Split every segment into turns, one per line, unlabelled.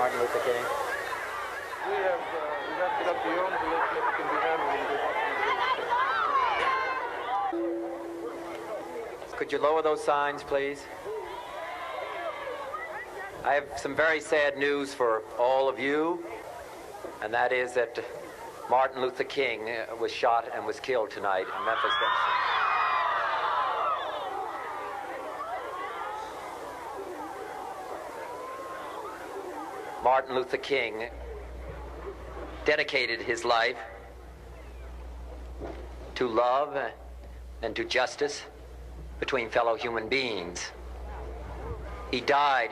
Martin Luther King?
We have left it up beyond the list that can be handled.
Could you lower those signs, please? I have some very sad news for all of you, and that is that Martin Luther King was shot and was killed tonight in Memphis. Martin Luther King dedicated his life to love and to justice between fellow human beings. He died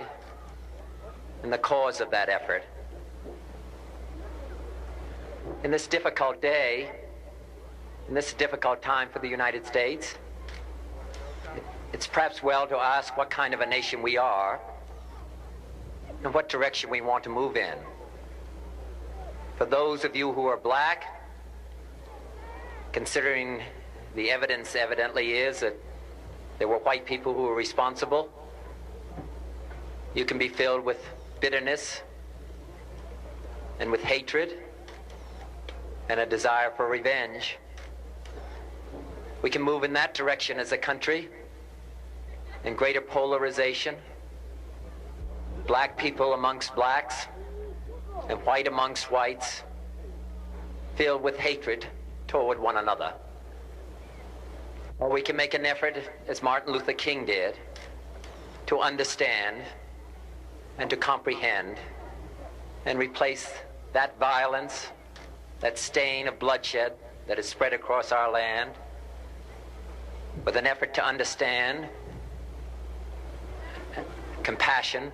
in the cause of that effort. In this difficult day, in this difficult time for the United States, it's perhaps well to ask what kind of a nation we are and what direction we want to move in. For those of you who are black, considering the evidence evidently is that there were white people who were responsible, you can be filled with bitterness and with hatred and a desire for revenge. We can move in that direction as a country, in greater polarization, black people amongst blacks and white amongst whites, filled with hatred toward one another. Or we can make an effort, as Martin Luther King did, to understand and to comprehend and replace that violence, that stain of bloodshed that is spread across our land, with an effort to understand compassion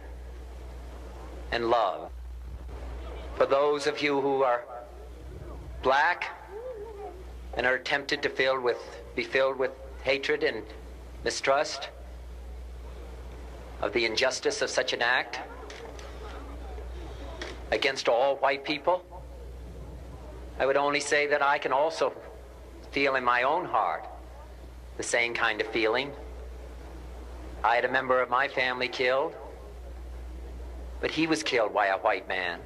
and love. For those of you who are black and are tempted to be filled with hatred and mistrust of the injustice of such an act against all white people, I would only say that I can also feel in my own heart the same kind of feeling. I had a member of my family killed, but he was killed by a white man.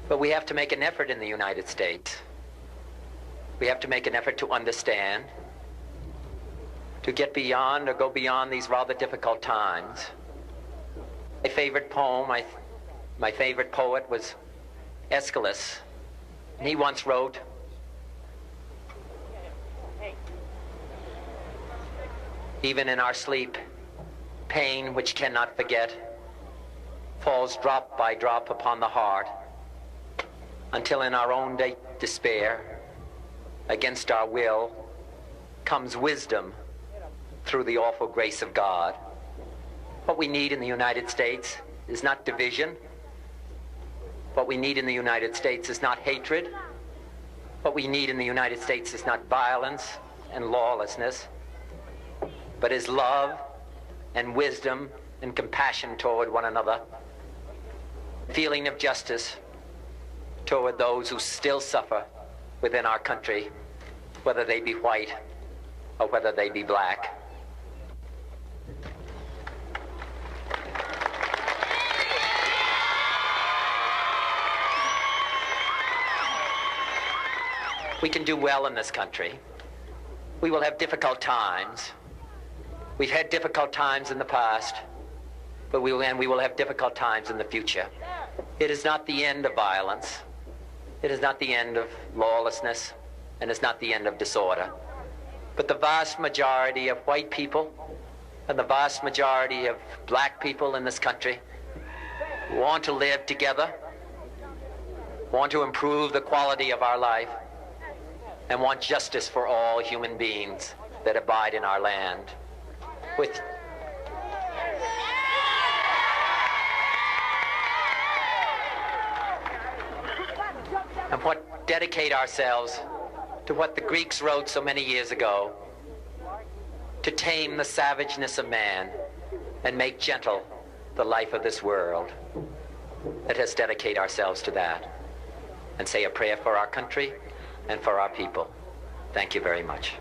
But we have to make an effort in the United States. We have to make an effort to understand, to get beyond or go beyond these rather difficult times. My favorite poem, my favorite poet was Aeschylus. And he once wrote, "Even in our sleep, pain which cannot forget falls drop by drop upon the heart, until in our own despair, against our will, comes wisdom through the awful grace of God." What we need in the United States is not division. What we need in the United States is not hatred. What we need in the United States is not violence and lawlessness, but is love and wisdom and compassion toward one another, feeling of justice toward those who still suffer within our country, whether they be white or whether they be black. We can do well in this country. We will have difficult times. We've had difficult times in the past, but we will have difficult times in the future. It is not the end of violence. It is not the end of lawlessness, and it's not the end of disorder. But the vast majority of white people and the vast majority of black people in this country want to live together, want to improve the quality of our life, and want justice for all human beings that abide in our land. And what dedicate ourselves to what the Greeks wrote so many years ago, to tame the savageness of man and make gentle the life of this world. Let us dedicate ourselves to that and say a prayer for our country and for our people. Thank you very much.